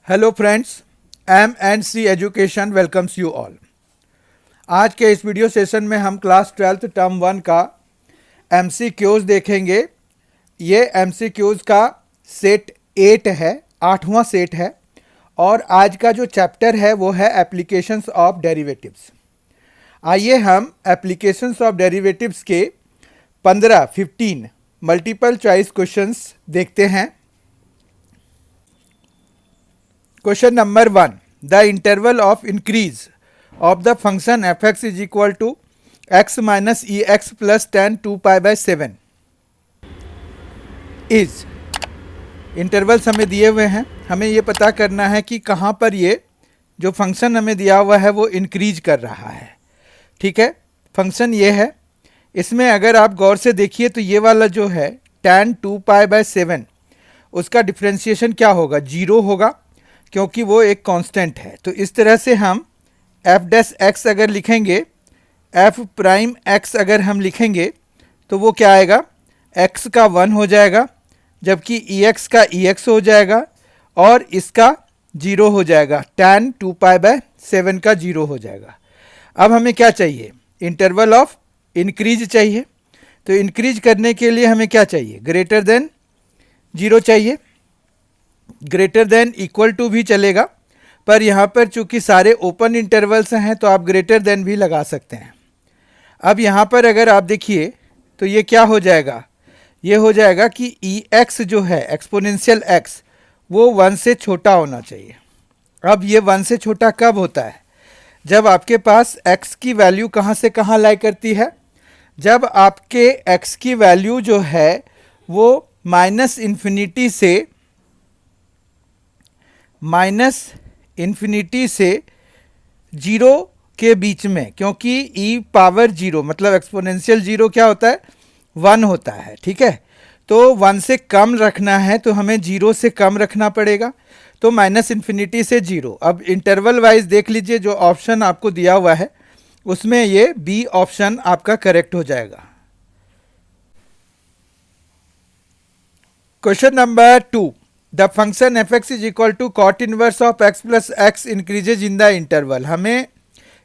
Hello friends, M&C education welcomes you all. आज के इस वीडियो सेशन में हम क्लास 12th टर्म 1 का MCQs देखेंगे। ये MCQs का सेट 8 है, 8वां सेट है और आज का जो चैप्टर है वो है एप्लीकेशंस ऑफ डेरिवेटिव्स। आइए हम एप्लीकेशंस ऑफ डेरिवेटिव्स के 15 मल्टीपल चॉइस क्वेश्चंस देखते हैं। Question number 1. The interval of increase of the function fx is equal to x minus ex plus tan 2 pi by 7 is intervals हमें दिए हुए हैं। हमें ये पता करना है कि कहाँ पर ये जो फंक्शन हमें दिया हुआ है वो इंक्रीज कर रहा है। ठीक है, फंक्शन ये है। इसमें अगर आप गौर से देखिए तो ये वाला जो है tan 2 pi by 7 उसका डिफ्रेंशिएशन क्या होगा? 0 होगा, क्योंकि वो एक कांस्टेंट है। तो इस तरह से हम एफ डैश एक्स अगर लिखेंगे, एफ प्राइम एक्स अगर हम लिखेंगे तो वो क्या आएगा? एक्स का 1 हो जाएगा, जबकि ई एक्स का ई एक्स हो जाएगा और इसका 0 हो जाएगा। tan 2 पाई बाय 7 का 0 हो जाएगा। अब हमें क्या चाहिए? इंटरवल ऑफ इंक्रीज चाहिए। तो इंक्रीज करने के लिए हमें क्या चाहिए? ग्रेटर देन 0 चाहिए। ग्रेटर देन इक्वल टू भी चलेगा, पर यहाँ पर चूंकि सारे ओपन इंटरवल्स हैं तो आप ग्रेटर देन भी लगा सकते हैं। अब यहाँ पर अगर आप देखिए तो ये क्या हो जाएगा? ये हो जाएगा कि ई एक्स जो है एक्सपोनेंशियल एक्स वो 1 से छोटा होना चाहिए। अब ये 1 से छोटा कब होता है? जब आपके पास x की वैल्यू कहाँ से कहाँ लाई करती है? जब आपके x की वैल्यू जो है वो माइनस इन्फिनिटी से 0 के बीच में, क्योंकि e पावर 0 मतलब एक्सपोनेंशियल 0 क्या होता है? 1 होता है। ठीक है, तो 1 से कम रखना है तो हमें 0 से कम रखना पड़ेगा, तो माइनस इन्फिनिटी से 0। अब इंटरवल वाइज देख लीजिए, जो ऑप्शन आपको दिया हुआ है उसमें ये बी ऑप्शन आपका करेक्ट हो जाएगा। Question number 2. The function fx is equal to cot inverse of x plus x increases in the interval. हमें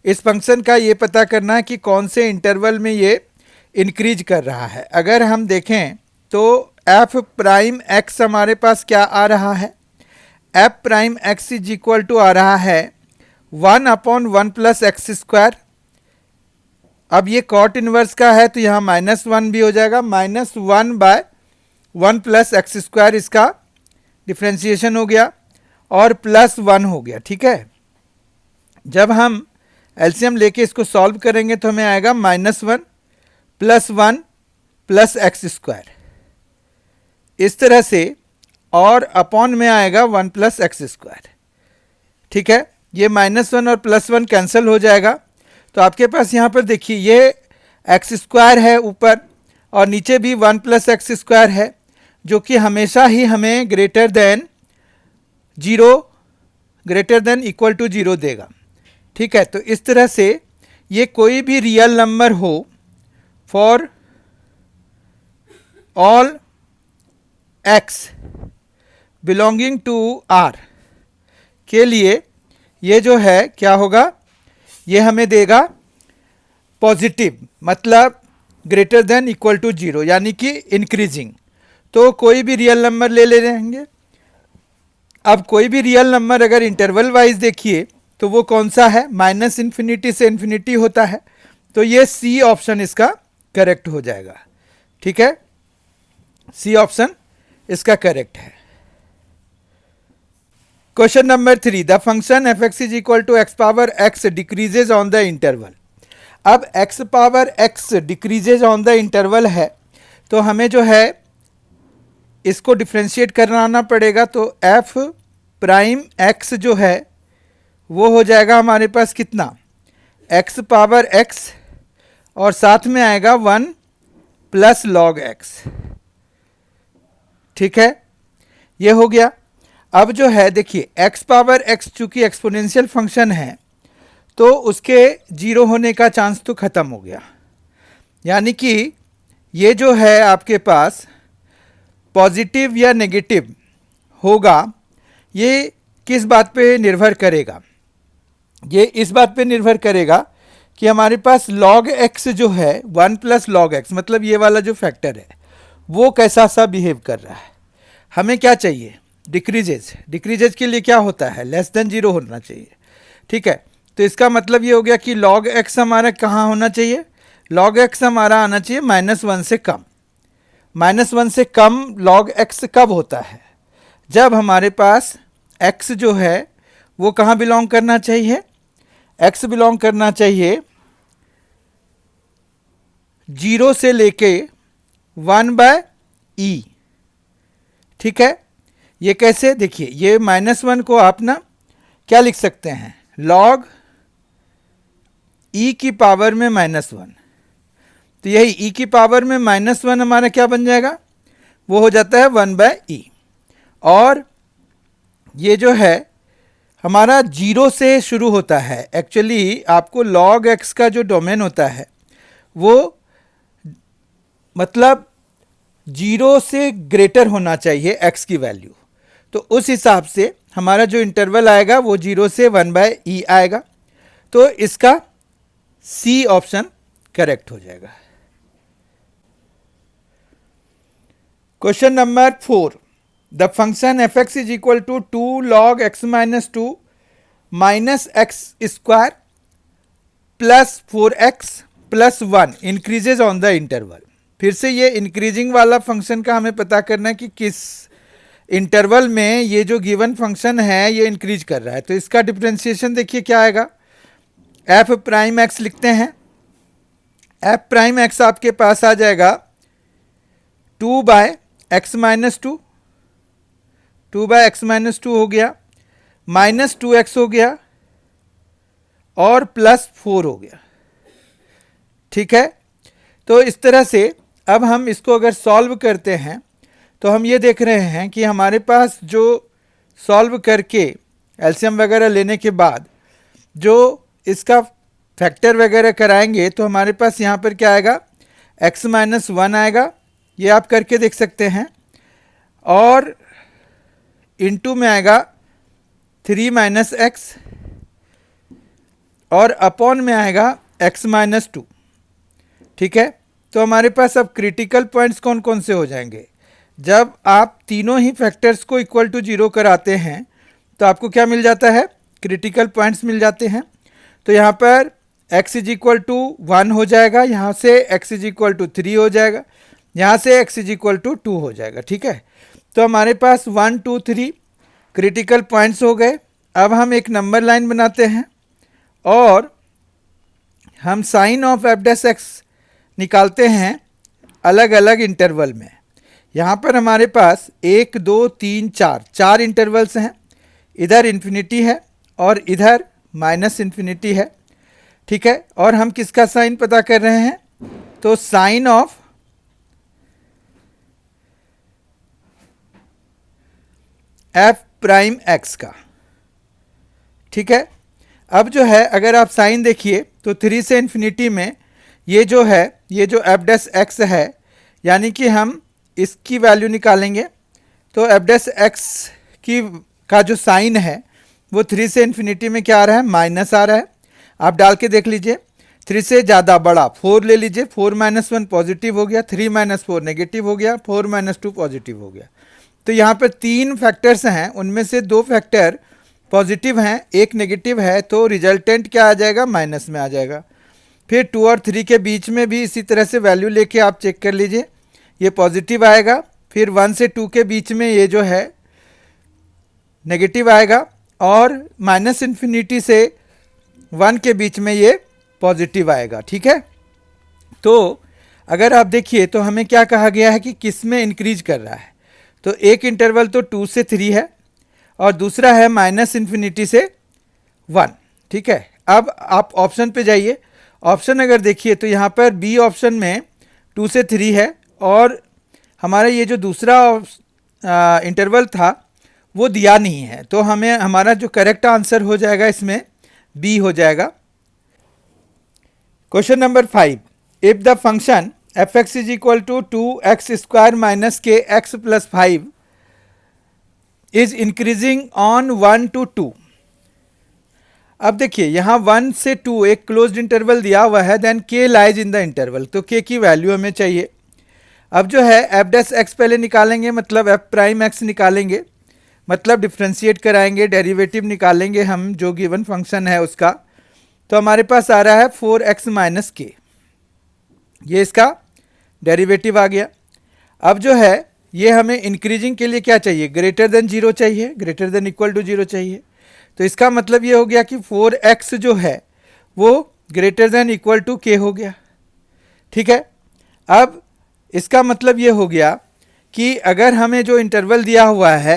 इस फंक्शन का ये पता करना है कि कौन से इंटरवल में ये इंक्रीज कर रहा है। अगर हम देखें तो f प्राइम x हमारे पास क्या आ रहा है? f prime x is equal to आ रहा है 1/1 प्लस एक्स स्क्वायर। अब ये कॉट इनवर्स का है तो यहाँ -1 भी हो जाएगा, -1/1 प्लस एक्स स्क्वायर इसका डिफ्रेंशिएशन हो गया और +1 हो गया। ठीक है, जब हम एलसीएम लेके इसको सॉल्व करेंगे तो हमें आएगा -1 + 1 प्लस एक्स स्क्वायर इस तरह से, और अपॉन में आएगा 1 प्लस एक्स स्क्वायर। ठीक है, ये -1 और +1 कैंसिल हो जाएगा। तो आपके पास यहाँ पर देखिए ये एक्स स्क्वायर है ऊपर और नीचे भी 1 प्लस एक्स स्क्वायर है, जो कि हमेशा ही हमें ग्रेटर देन इक्वल टू 0 देगा। ठीक है, तो इस तरह से ये कोई भी रियल नंबर हो for all x belonging to r के लिए ये जो है क्या होगा? ये हमें देगा पॉजिटिव, मतलब ग्रेटर देन इक्वल टू 0, यानी कि इंक्रीजिंग। तो कोई भी रियल नंबर ले रहेंगे। अब कोई भी रियल नंबर अगर इंटरवल वाइज देखिए तो वो कौन सा है? माइनस इन्फिनिटी से इन्फिनिटी होता है, तो ये सी ऑप्शन इसका करेक्ट हो जाएगा। ठीक है, सी ऑप्शन इसका करेक्ट है। Question number 3. The function F x is equal to x power x decreases on the interval. अब x power x decreases on the interval है तो हमें जो है इसको डिफ्रेंशिएट कराना पड़ेगा। तो एफ प्राइम एक्स जो है वो हो जाएगा हमारे पास कितना? एक्स पावर एक्स और साथ में आएगा 1 प्लस लॉग एक्स। ठीक है, ये हो गया। अब जो है देखिए एक्स पावर एक्स चूंकि एक्सपोनेंशियल फंक्शन है तो उसके 0 होने का चांस तो ख़त्म हो गया, यानी कि ये जो है आपके पास पॉजिटिव या नेगेटिव होगा, ये किस बात पे निर्भर करेगा? ये इस बात पे निर्भर करेगा कि हमारे पास log x जो है 1 प्लस log x, मतलब ये वाला जो फैक्टर है वो कैसा सा बिहेव कर रहा है। हमें क्या चाहिए? डिक्रीजेज के लिए क्या होता है? लेस देन 0 होना चाहिए, ठीक है। तो इसका मतलब ये हो गया कि log x हमारा कहाँ होना चाहिए? log x हमारा आना चाहिए -1 से कम। -1 से कम log x कब होता है? जब हमारे पास x जो है वो कहाँ बिलोंग करना चाहिए? x बिलोंग करना चाहिए 0 से लेके 1/e, ठीक है। ये कैसे? देखिए, ये -1 को आप ना क्या लिख सकते हैं? log e की पावर में -1। तो यही e की पावर में -1 हमारा क्या बन जाएगा? वो हो जाता है 1/e। और ये जो है हमारा 0 से शुरू होता है। एक्चुअली आपको log x का जो डोमेन होता है वो मतलब 0 से ग्रेटर होना चाहिए x की वैल्यू। तो उस हिसाब से हमारा जो इंटरवल आएगा वो 0 से 1/e आएगा। तो इसका सी ऑप्शन करेक्ट हो जाएगा। Question number 4, the function fx is equal to 2 log x minus 2 minus X square plus 4x plus 1 increases on the interval. फिर से ये इंक्रीजिंग वाला फंक्शन का हमें पता करना है कि किस इंटरवल में ये जो गिवन फंक्शन है ये इंक्रीज कर रहा है। तो इसका डिफरेंशिएशन देखिए क्या आएगा? एफ प्राइम एक्स लिखते हैं। एफ प्राइम एक्स आपके पास आ जाएगा 2/x माइनस 2, 2/x माइनस 2 हो गया, -2x हो गया और +4 हो गया, ठीक है। तो इस तरह से अब हम इसको अगर सॉल्व करते हैं तो हम ये देख रहे हैं कि हमारे पास जो सॉल्व करके एलसीएम वगैरह लेने के बाद जो इसका फैक्टर वगैरह कराएंगे तो हमारे पास यहाँ पर क्या आएगा? x माइनस 1 आएगा, ये आप करके देख सकते हैं। और इनटू में आएगा 3 माइनस एक्स और अपॉन में आएगा x माइनस 2, ठीक है। तो हमारे पास अब क्रिटिकल पॉइंट्स कौन कौन से हो जाएंगे? जब आप तीनों ही फैक्टर्स को इक्वल टू 0 कराते हैं तो आपको क्या मिल जाता है? क्रिटिकल पॉइंट्स मिल जाते हैं। तो यहाँ पर x इज इक्वल टू 1 हो जाएगा, यहाँ से x इज इक्वल टू 3 हो जाएगा, यहाँ से x इज इक्वल टू 2 हो जाएगा, ठीक है। तो हमारे पास 1 2 3 क्रिटिकल पॉइंट्स हो गए। अब हम एक नंबर लाइन बनाते हैं और हम sign of F dash X निकालते हैं अलग अलग इंटरवल में। यहाँ पर हमारे पास 1 2 3 4 इंटरवल्स हैं। इधर इन्फिनिटी है और इधर -इन्फिनिटी है, ठीक है। और हम किसका साइन पता कर रहे हैं? तो sign of F prime X का, ठीक है। अब जो है अगर आप साइन देखिए तो 3 से इन्फिनिटी में ये जो है, ये जो एफ डैश एक्स है, यानी कि हम इसकी वैल्यू निकालेंगे तो एफ डैश एक्स की का जो साइन है वो 3 से इन्फिनिटी में क्या आ रहा है? माइनस आ रहा है। आप डाल के देख लीजिए, 3 से ज़्यादा बड़ा 4 ले लीजिए, 4 - 1 पॉजिटिव हो गया, 3 - 4 नेगेटिव हो गया, 4 - 2 पॉजिटिव हो गया। तो यहाँ पर 3 फैक्टर्स हैं, उनमें से 2 फैक्टर पॉजिटिव हैं, 1 नेगेटिव है, तो रिजल्टेंट क्या आ जाएगा? माइनस में आ जाएगा। फिर 2 और 3 के बीच में भी इसी तरह से वैल्यू लेके आप चेक कर लीजिए, ये पॉजिटिव आएगा। फिर 1 से 2 के बीच में ये जो है नेगेटिव आएगा और -इन्फिनिटी से 1 के बीच में ये पॉजिटिव आएगा, ठीक है। तो अगर आप देखिए तो हमें क्या कहा गया है कि किस में इंक्रीज कर रहा है? तो एक इंटरवल तो 2 से 3 है और दूसरा है -इन्फिनिटी से 1, ठीक है। अब आप ऑप्शन पे जाइए, ऑप्शन अगर देखिए तो यहाँ पर बी ऑप्शन में 2 से 3 है और हमारा ये जो दूसरा इंटरवल था वो दिया नहीं है। तो हमें हमारा जो करेक्ट आंसर हो जाएगा इसमें बी हो जाएगा। Question number 5, if the function F x is equal to 2x² - kx + 5 is increasing on 1 to 2। अब देखिए यहाँ 1 से 2 एक क्लोज्ड इंटरवल दिया हुआ है, then k lies in the interval, तो k की वैल्यू हमें चाहिए। अब जो है एफ डैश एक्स पहले निकालेंगे, मतलब एफ प्राइम एक्स निकालेंगे, मतलब डिफ्रेंशिएट कराएंगे, डेरिवेटिव निकालेंगे हम जो गिवन फंक्शन है उसका। तो हमारे पास आ रहा है 4x माइनस के, ये इसका डेरिवेटिव आ गया। अब जो है ये हमें इंक्रीजिंग के लिए क्या चाहिए, ग्रेटर देन 0 चाहिए, ग्रेटर देन इक्वल टू 0 चाहिए। तो इसका मतलब ये हो गया कि 4x जो है वो ग्रेटर देन इक्वल टू के हो गया। ठीक है, अब इसका मतलब ये हो गया कि अगर हमें जो इंटरवल दिया हुआ है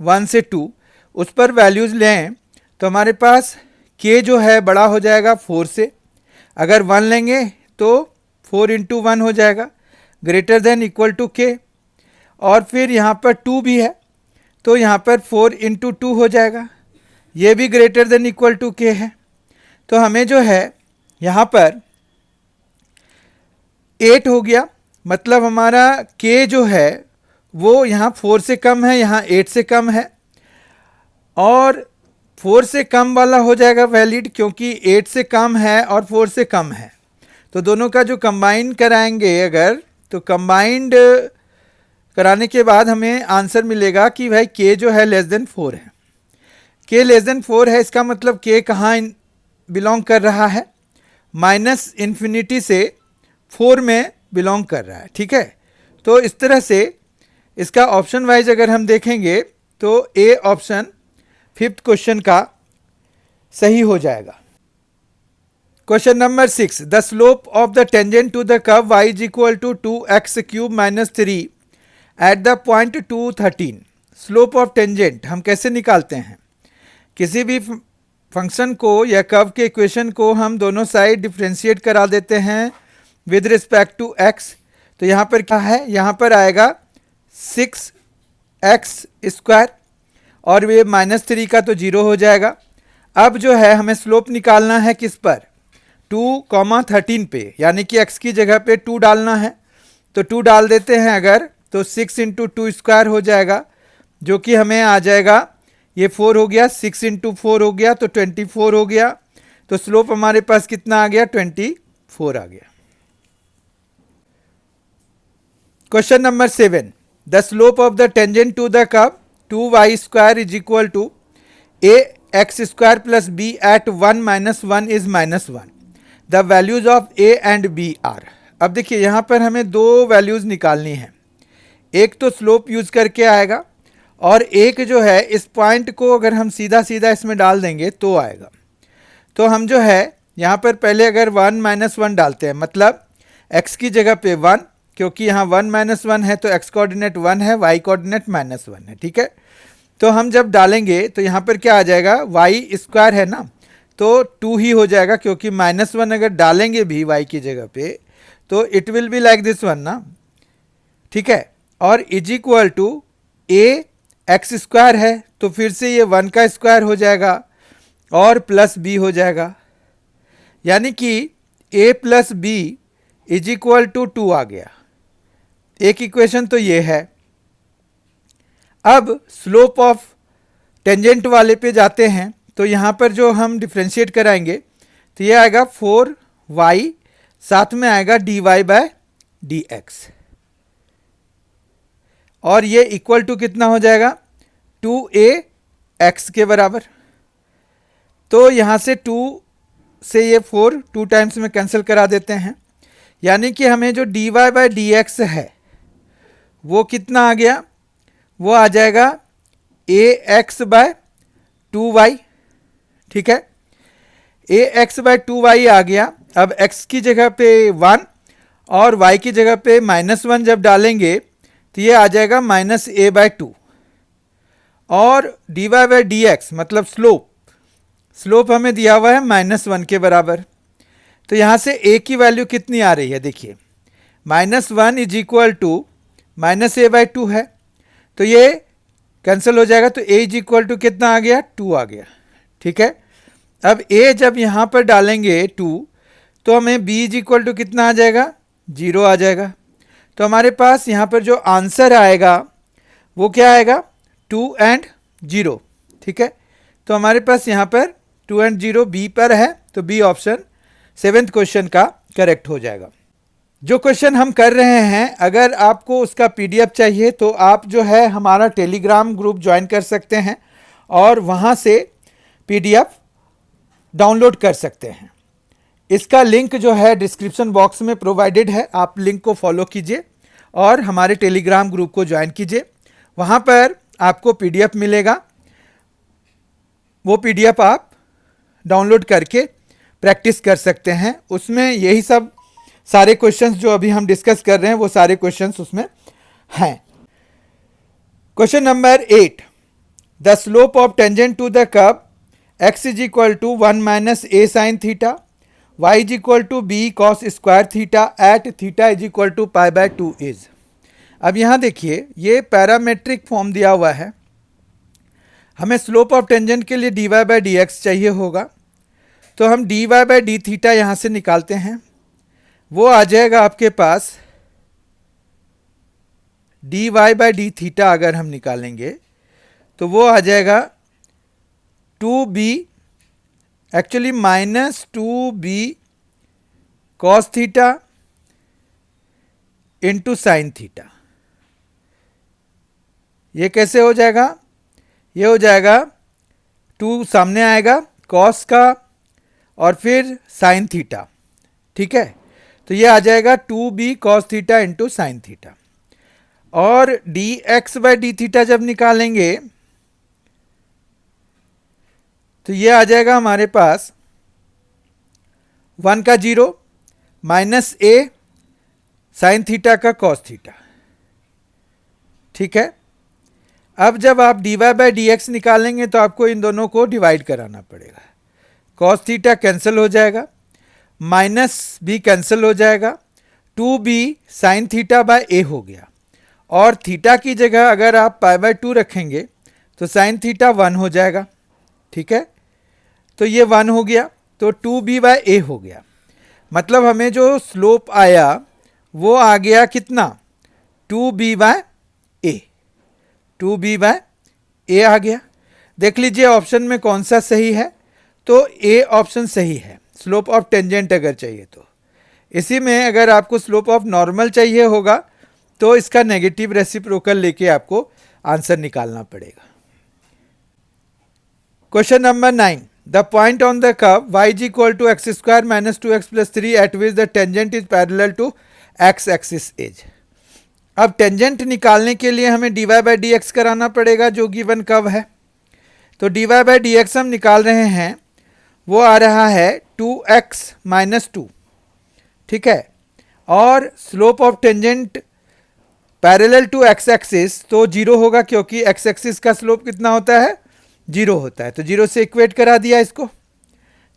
1 से 2 उस पर वैल्यूज़ लें तो हमारे पास k जो है बड़ा हो जाएगा 4 से, अगर 1 लेंगे तो 4 इंटू 1 हो जाएगा, ग्रेटर देन इक्वल टू के। और फिर यहाँ पर 2 भी है तो यहाँ पर 4 इंटू 2 हो जाएगा, ये भी ग्रेटर देन इक्वल टू के है। तो हमें जो है यहाँ पर 8 हो गया, मतलब हमारा k जो है वो यहाँ 4 से कम है, यहाँ 8 से कम है, और 4 से कम वाला हो जाएगा वैलिड क्योंकि 8 से कम है और 4 से कम है। तो दोनों का जो कंबाइन कराएंगे अगर, तो कंबाइंड कराने के बाद हमें आंसर मिलेगा कि भाई k जो है लेस देन 4 है। k लेस देन 4 है, इसका मतलब k कहाँ बिलोंग कर रहा है, माइनस इन्फिनिटी से 4 में बिलोंग कर रहा है। ठीक है, तो इस तरह से इसका ऑप्शन वाइज अगर हम देखेंगे तो ए ऑप्शन 5th क्वेश्चन का सही हो जाएगा। Question number 6, the slope of the tangent to the curve y is equal to 2x cube minus 3 at the point 2, 13। Slope of tangent हम कैसे निकालते हैं, किसी भी फंक्शन को या कर्व के इक्वेशन को हम दोनों साइड डिफ्रेंशिएट करा देते हैं विद रिस्पेक्ट टू x। तो यहाँ पर क्या है, यहाँ पर आएगा 6x स्क्वायर और ये माइनस 3 का तो 0 हो जाएगा। अब जो है हमें स्लोप निकालना है किस पर, 2,13 पे, यानी कि x की जगह पे 2 डालना है। तो 2 डाल देते हैं अगर, तो 6 इंटू 2 स्क्वायर हो जाएगा, जो कि हमें आ जाएगा, ये 4 हो गया, 6 इंटू 4 हो गया तो 24 हो गया। तो स्लोप हमारे पास कितना आ गया, 24 आ गया। Question number 7, the slope of the tangent to the curve 2y square is equal to ax square plus b at 1 minus 1 is minus 1। The values of a and b are. अब देखिए यहाँ पर हमें दो वैल्यूज निकालनी है, एक तो स्लोप यूज करके आएगा और एक जो है इस पॉइंट को अगर हम सीधा सीधा इसमें डाल देंगे तो आएगा। तो हम जो है यहाँ पर पहले अगर 1 माइनस 1 डालते हैं, मतलब x की जगह पे 1, क्योंकि यहाँ 1 माइनस 1 है तो x कोऑर्डिनेट 1 है, y कोऑर्डिनेट माइनस 1 है। ठीक है, तो हम जब डालेंगे तो यहाँ पर क्या आ जाएगा, y स्क्वायर है ना, तो 2 ही हो जाएगा, क्योंकि माइनस 1 अगर डालेंगे भी y की जगह पे तो it will be like this one ना। ठीक है, और is equal to a x square है तो फिर से ये 1 का स्क्वायर हो जाएगा और प्लस b हो जाएगा, यानी कि a plus b is equal to 2 आ गया। एक इक्वेशन तो ये है। अब स्लोप ऑफ टेंजेंट वाले पे जाते हैं, तो यहाँ पर जो हम डिफ्रेंशिएट कराएंगे तो ये आएगा 4y, साथ में आएगा dy बाय dx, और ये इक्वल टू कितना हो जाएगा, 2ax के बराबर। तो यहाँ से 2 से ये 4 2 टाइम्स में कैंसिल करा देते हैं, यानी कि हमें जो dy बाय dx है वो कितना आ गया, वो आ जाएगा ax बाय 2y। ठीक है, ax बाय 2y आ गया। अब x की जगह पे 1 और y की जगह पे माइनस 1 जब डालेंगे तो ये आ जाएगा माइनस a बाय 2, और dy बाय dx मतलब स्लोप हमें दिया हुआ है माइनस 1 के बराबर। तो यहाँ से a की वैल्यू कितनी आ रही है, देखिए minus 1 is equal to minus a by 2 है, तो ये कैंसिल हो जाएगा, तो a इज इक्वल टू कितना आ गया, 2 आ गया। ठीक है, अब a जब यहाँ पर डालेंगे 2 तो हमें b इज इक्वल टू कितना आ जाएगा, 0 आ जाएगा। तो हमारे पास यहाँ पर जो आंसर आएगा वो क्या आएगा, 2 एंड 0, ठीक है। तो हमारे पास यहाँ पर 2 एंड 0 बी पर है, तो बी ऑप्शन 7th क्वेश्चन का करेक्ट हो जाएगा। जो क्वेश्चन हम कर रहे हैं, अगर आपको उसका पीडीएफ चाहिए तो आप जो है हमारा टेलीग्राम ग्रुप ज्वाइन कर सकते हैं और वहाँ से पीडीएफ डाउनलोड कर सकते हैं। इसका लिंक जो है डिस्क्रिप्शन बॉक्स में प्रोवाइडेड है, आप लिंक को फॉलो कीजिए और हमारे टेलीग्राम ग्रुप को ज्वाइन कीजिए। वहाँ पर आपको पीडीएफ मिलेगा, वो पीडीएफ आप डाउनलोड करके प्रैक्टिस कर सकते हैं। उसमें यही सब सारे क्वेश्चंस जो अभी हम डिस्कस कर रहे हैं वो सारे क्वेश्चंस उसमें हैं। Question number 8, the slope of tangent to the curve x is equal to 1 minus a sine theta, y is equal to b cos square theta at theta is equal to pi by 2 is. अब यहाँ देखिए, ये parametric form दिया हुआ है, हमें slope of tangent के लिए dy बाई डी एक्स चाहिए होगा, तो हम dy बाई डी थीटा यहाँ से निकालते हैं। वो आ जाएगा आपके पास dy बाई डी थीटा, अगर हम निकालेंगे तो वो आ जाएगा 2b, actually minus 2b cos theta into sine theta. ये कैसे हो जाएगा? ये हो जाएगा 2 सामने आएगा कॉस का और फिर साइन थीटा, ठीक है। तो ये आ जाएगा 2b cos theta into sine theta, और dx बाई डी थीटा जब निकालेंगे तो ये आ जाएगा हमारे पास 1 का 0 माइनस a साइन थीटा का कॉस थीटा, ठीक है। अब जब आप dy बाई डी एक्स निकालेंगे तो आपको इन दोनों को डिवाइड कराना पड़ेगा। कॉस थीटा कैंसिल हो जाएगा, माइनस b कैंसिल हो जाएगा, 2b sine theta by a हो गया, और थीटा की जगह अगर आप पाई बाय 2 रखेंगे तो साइन थीटा 1 हो जाएगा, ठीक है। तो ये 1 हो गया, तो 2b बाय a हो गया। मतलब हमें जो स्लोप आया वो आ गया कितना? 2b by a, 2b by a आ गया। देख लीजिए ऑप्शन में कौन सा सही है, तो a ऑप्शन सही है, स्लोप ऑफ टेंजेंट अगर चाहिए तो। इसी में अगर आपको स्लोप ऑफ नॉर्मल चाहिए होगा तो इसका नेगेटिव रेसिप्रोकल लेके आपको आंसर निकालना पड़ेगा। Question number 9, the point on the curve y is equal to X square minus 2x plus 3 at which the tangent is parallel to x axis is. अब tangent निकालने के लिए हमें dy बाई डी एक्स कराना पड़ेगा जो given curve है। तो dy बाई डी एक्स हम निकाल रहे हैं, वो आ रहा है 2x माइनस 2, ठीक है। और slope of tangent parallel to x axis तो 0 होगा, क्योंकि x एक्सिस का स्लोप कितना होता है? 0 होता है। तो 0 से इक्वेट करा दिया इसको,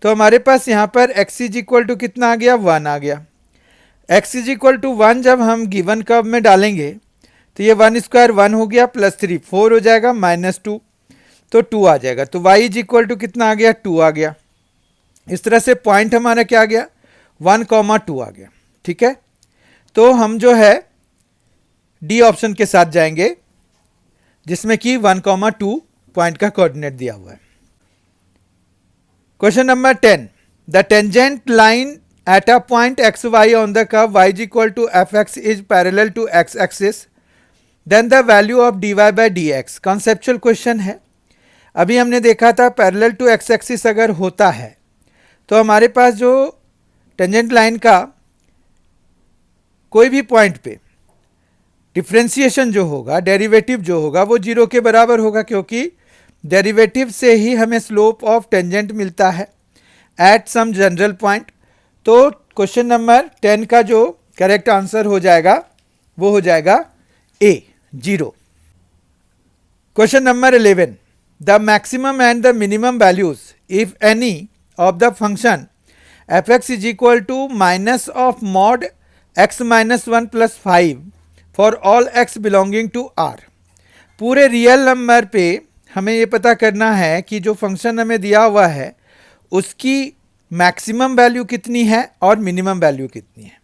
तो हमारे पास यहाँ पर x इज इक्वल टू कितना आ गया? 1 आ गया। x इज इक्वल टू 1 जब हम गिवन कर्व में डालेंगे तो ये 1 स्क्वायर 1 हो गया, प्लस 3 4 हो जाएगा, माइनस 2 तो 2 आ जाएगा। तो y इज इक्वल टू कितना आ गया? 2 आ गया। इस तरह से पॉइंट हमारा क्या आ गया? 1,2 आ गया, ठीक है। तो हम जो है डी ऑप्शन के साथ जाएंगे जिसमें कि 1,2 पॉइंट का कोऑर्डिनेट दिया हुआ है। Question number 10, the tangent line at a point X Y on the curve y is equal to F x is parallel to x axis, then the value of dy by D X. Conceptual question है। अभी हमने देखा था parallel to x axis अगर होता है तो हमारे पास जो टेंजेंट लाइन का कोई भी पॉइंट पे डिफ्रेंशिएशन जो होगा, डेरिवेटिव जो होगा, वो 0 के बराबर होगा, क्योंकि डेरिवेटिव से ही हमें स्लोप ऑफ टेंजेंट मिलता है एट सम जनरल पॉइंट। तो क्वेश्चन नंबर 10 का जो करेक्ट आंसर हो जाएगा वो हो जाएगा A, 0। Question number 11, the maximum and the minimum values if any of the function F x is equal to minus of mod X minus 1 plus 5 for all X belonging to R. पूरे real number पे हमें ये पता करना है कि जो function हमें दिया हुआ है उसकी मैक्सिमम वैल्यू कितनी है और मिनिमम वैल्यू कितनी है।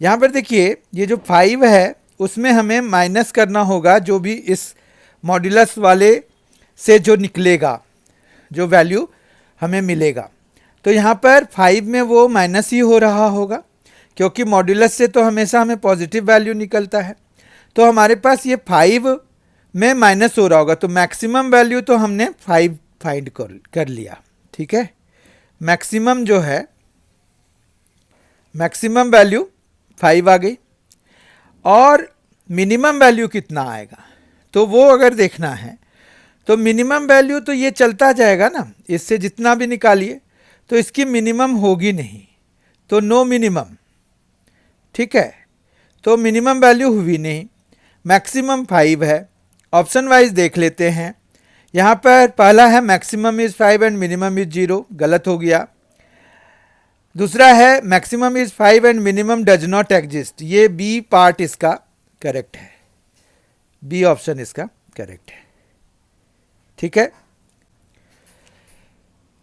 यहाँ पर देखिए, ये जो 5 है उसमें हमें माइनस करना होगा जो भी इस मॉड्यूलस वाले से जो निकलेगा, जो वैल्यू हमें मिलेगा, तो यहाँ पर 5 में वो माइनस ही हो रहा होगा, क्योंकि मॉड्यूलस से तो हमेशा हमें पॉजिटिव वैल्यू निकलता है। तो हमारे पास ये 5 में माइनस हो रहा होगा, तो मैक्सिमम वैल्यू तो हमने 5 फाइंड कर लिया। ठीक है, मैक्सिमम जो है, मैक्सिमम वैल्यू 5 आ गई। और मिनिमम वैल्यू कितना आएगा, तो वो अगर देखना है तो मिनिमम वैल्यू तो ये चलता जाएगा ना, इससे जितना भी निकालिए तो इसकी मिनिमम होगी नहीं, तो नो मिनिमम। ठीक है, तो मिनिमम वैल्यू हुई नहीं, मैक्सिमम 5 है। ऑप्शन वाइज देख लेते हैं। यहाँ पर पहला है maximum is 5 and minimum is 0, गलत हो गया। दूसरा है maximum is 5 and minimum does not exist, ये बी पार्ट इसका करेक्ट है, बी ऑप्शन इसका करेक्ट है। ठीक है,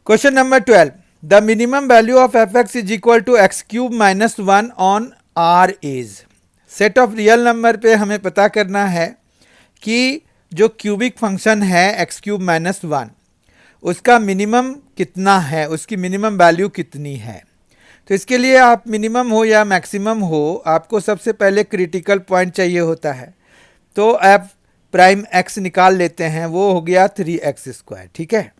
question number 12, the minimum value of F x is equal to X cube minus 1 on R is. Set of real number पे हमें पता करना है कि जो क्यूबिक फंक्शन है एक्स क्यूब माइनस 1, उसका मिनिमम कितना है, उसकी मिनिमम वैल्यू कितनी है। तो इसके लिए आप मिनिमम हो या मैक्सिमम हो, आपको सबसे पहले क्रिटिकल पॉइंट चाहिए होता है। तो एफ प्राइम एक्स निकाल लेते हैं, वो हो गया 3x²। ठीक है,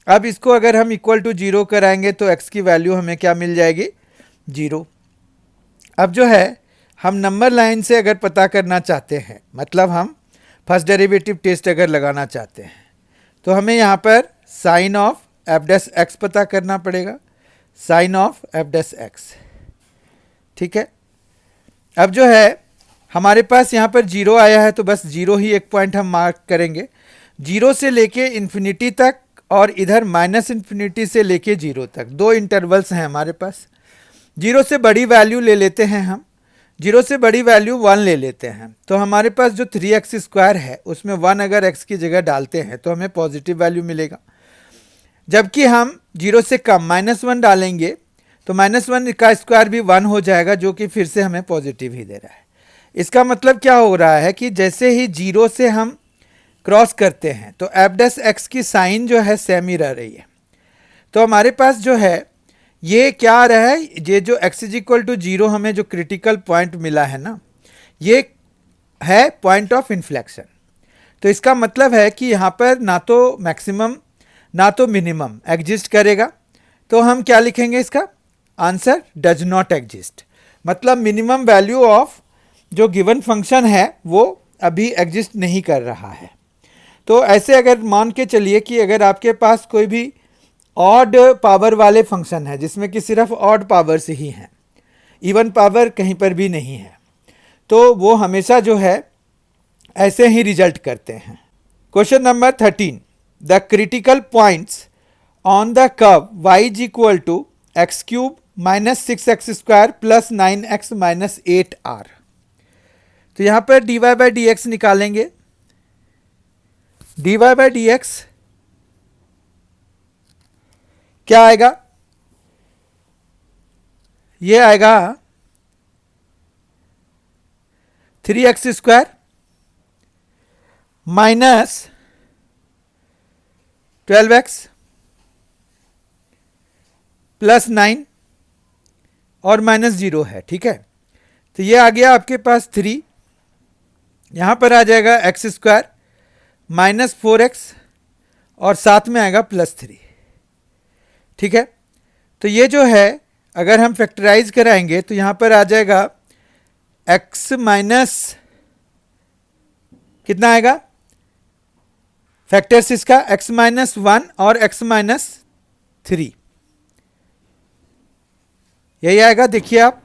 अब इसको अगर हम इक्वल टू 0 कराएंगे तो x की वैल्यू हमें क्या मिल जाएगी, 0। अब जो है हम नंबर लाइन से अगर पता करना चाहते हैं, मतलब हम फर्स्ट डेरिवेटिव टेस्ट अगर लगाना चाहते हैं, तो हमें यहाँ पर sign of F dash X पता करना पड़ेगा, sign of F dash X. ठीक है, अब जो है हमारे पास यहाँ पर 0 आया है, तो बस 0 ही एक पॉइंट हम मार्क करेंगे। 0 से लेके इन्फिनिटी तक और इधर माइनस इन्फिनिटी से लेके 0 तक, दो इंटरवल्स हैं हमारे पास। 0 से बड़ी वैल्यू ले लेते हैं हम, 0 से बड़ी वैल्यू 1 ले लेते हैं, तो हमारे पास जो 3x² है उसमें 1 अगर x की जगह डालते हैं तो हमें पॉजिटिव वैल्यू मिलेगा। जबकि हम 0 से कम -1 डालेंगे तो -1 का स्क्वायर भी 1 हो जाएगा, जो कि फिर से हमें पॉजिटिव ही दे रहा है। इसका मतलब क्या हो रहा है कि जैसे ही 0 से हम क्रॉस करते हैं तो एफ डैश एक्स की साइन जो है सेम ही रह रही है। तो हमारे पास जो है ये क्या आ रहा है, ये जो x इज इक्वल टू 0 हमें जो क्रिटिकल पॉइंट मिला है ना, ये है पॉइंट ऑफ इन्फ्लेक्शन। तो इसका मतलब है कि यहाँ पर ना तो मैक्सिमम ना तो मिनिमम एग्जिस्ट करेगा, तो हम क्या लिखेंगे, इसका आंसर डज नॉट एग्जिस्ट। मतलब मिनिमम वैल्यू ऑफ जो गिवन फंक्शन है वो अभी एग्जिस्ट नहीं कर रहा है। तो ऐसे अगर मान के चलिए कि अगर आपके पास कोई भी ऑड पावर वाले फंक्शन है जिसमें कि सिर्फ ऑड पावर्स ही हैं, इवन पावर कहीं पर भी नहीं है, तो वो हमेशा जो है ऐसे ही रिजल्ट करते हैं। Question number 13, the critical points on the curve y is equal to X cube minus 6x² plus 9x minus 8r। तो यहाँ पर dy बाई डी एक्स निकालेंगे। dy बाई डी एक्स क्या आएगा, ये आएगा 3x² माइनस 12x प्लस 9 और minus 0 है। ठीक है, तो ये आ गया आपके पास 3, यहाँ पर आ जाएगा x² माइनस 4x और साथ में आएगा प्लस 3। ठीक है, तो ये जो है अगर हम फैक्टराइज कराएंगे तो यहाँ पर आ जाएगा x माइनस कितना आएगा, फैक्टर्स इसका x माइनस 1 और x माइनस 3, यही आएगा। देखिए आप,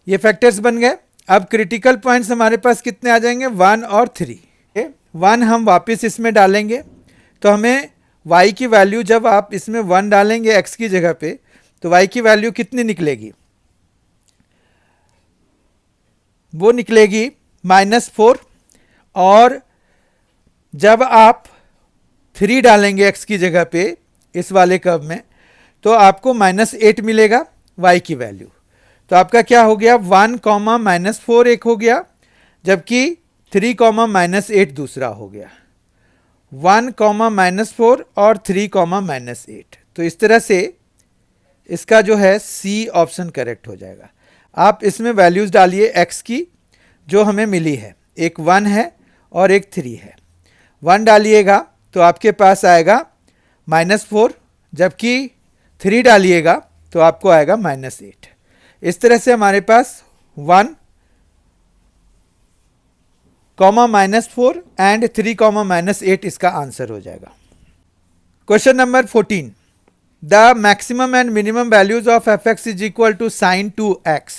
ये फैक्टर्स बन गए। अब क्रिटिकल पॉइंट्स हमारे पास कितने आ जाएंगे, 1 और 3। 1 हम वापस इसमें डालेंगे तो हमें y की वैल्यू, जब आप इसमें 1 डालेंगे x की जगह पे, तो y की वैल्यू कितनी निकलेगी, वो निकलेगी -4। और जब आप 3 डालेंगे x की जगह पे इस वाले कर्व में, तो आपको -8 मिलेगा y की वैल्यू। तो आपका क्या हो गया, 1, -4 एक हो गया, जबकि 3, -8 दूसरा हो गया। 1 कॉमा -4 और 3 कॉमा -8। तो इस तरह से इसका जो है सी ऑप्शन करेक्ट हो जाएगा। आप इसमें वैल्यूज डालिए एक्स की जो हमें मिली है, एक 1 है और एक 3 है। 1 डालिएगा तो आपके पास आएगा -4, जबकि 3 डालिएगा तो आपको आएगा -8। इस तरह से हमारे पास 1 कॉमा -4 एंड 3 कॉमा -8 इसका आंसर हो जाएगा। Question number 14, the maximum and minimum values of fx is equal to sin 2x,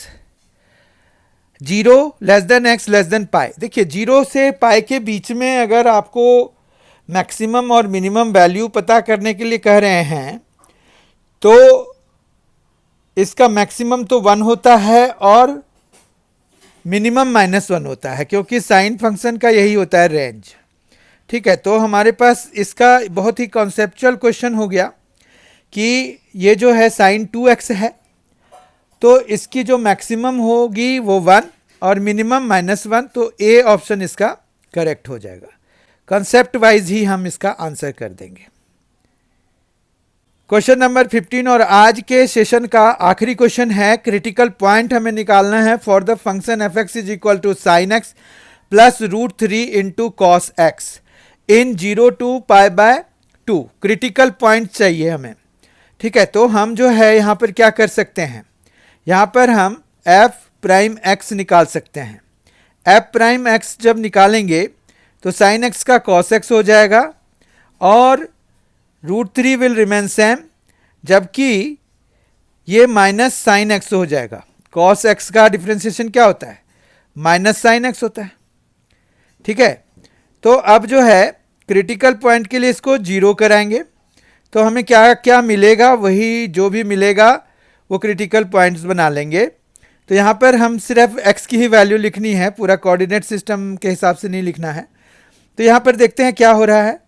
0 less than x less than pi. देखिए 0 से पाई के बीच में अगर आपको मैक्सिमम और मिनिमम वैल्यू पता करने के लिए कह रहे हैं तो इसका मैक्सिमम तो 1 होता है और मिनिमम -1 होता है, क्योंकि साइन फंक्शन का यही होता है रेंज। ठीक है, तो हमारे पास इसका बहुत ही कॉन्सेप्चुअल क्वेश्चन हो गया कि ये जो है sin 2x है, तो इसकी जो मैक्सिमम होगी वो 1 और मिनिमम -1, तो ए ऑप्शन इसका करेक्ट हो जाएगा। कंसेप्ट वाइज ही हम इसका आंसर कर देंगे। क्वेश्चन नंबर 15 और आज के सेशन का आखिरी क्वेश्चन है। क्रिटिकल पॉइंट हमें निकालना है for the function fx is equal to sin x plus √3 into cos x in 0 to π/2। Critical point चाहिए हमें। ठीक है, तो हम जो है यहाँ पर क्या कर सकते हैं, यहाँ पर हम f'(x) निकाल सकते हैं। f'(x) जब निकालेंगे तो sin x का cos x हो जाएगा और √3 विल रिमेन सेम, जबकि ये माइनस sin x हो जाएगा। cos x का डिफ्रेंसिएशन क्या होता है, माइनस sin x होता है। ठीक है, तो अब जो है क्रिटिकल पॉइंट के लिए इसको 0 कराएंगे तो हमें क्या क्या मिलेगा, वही जो भी मिलेगा वो क्रिटिकल पॉइंट्स बना लेंगे। तो यहाँ पर हम सिर्फ x की ही वैल्यू लिखनी है, पूरा कोऑर्डिनेट सिस्टम के हिसाब से नहीं लिखना है। तो यहाँ पर देखते हैं क्या हो रहा है।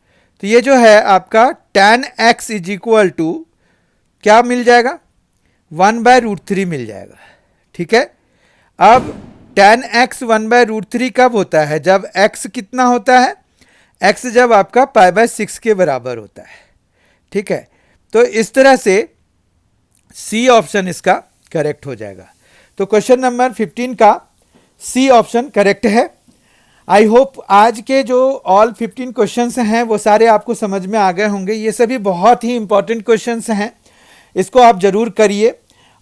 तो ये जो है आपका tan x is equal to क्या मिल जाएगा, 1/√3 मिल जाएगा। ठीक है, अब tan x 1/√3 कब होता है, जब x कितना होता है, x जब आपका π/6 के बराबर होता है। ठीक है, तो इस तरह से सी ऑप्शन इसका करेक्ट हो जाएगा। तो क्वेश्चन नंबर 15 का सी ऑप्शन करेक्ट है। आई होप आज के जो ऑल 15 क्वेश्चंस हैं वो सारे आपको समझ में आ गए होंगे। ये सभी बहुत ही इंपॉर्टेंट क्वेश्चंस हैं, इसको आप ज़रूर करिए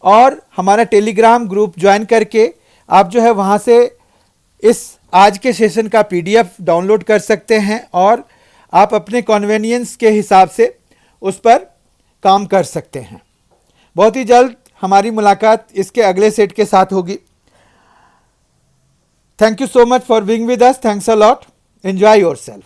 और हमारा टेलीग्राम ग्रुप ज्वाइन करके आप जो है वहाँ से इस आज के सेशन का PDF डाउनलोड कर सकते हैं और आप अपने कन्वीनियंस के हिसाब से उस पर काम कर सकते हैं। बहुत ही जल्द हमारी मुलाकात इसके अगले सेट के साथ होगी। Thank you so much for being with us. Thanks a lot. Enjoy yourself.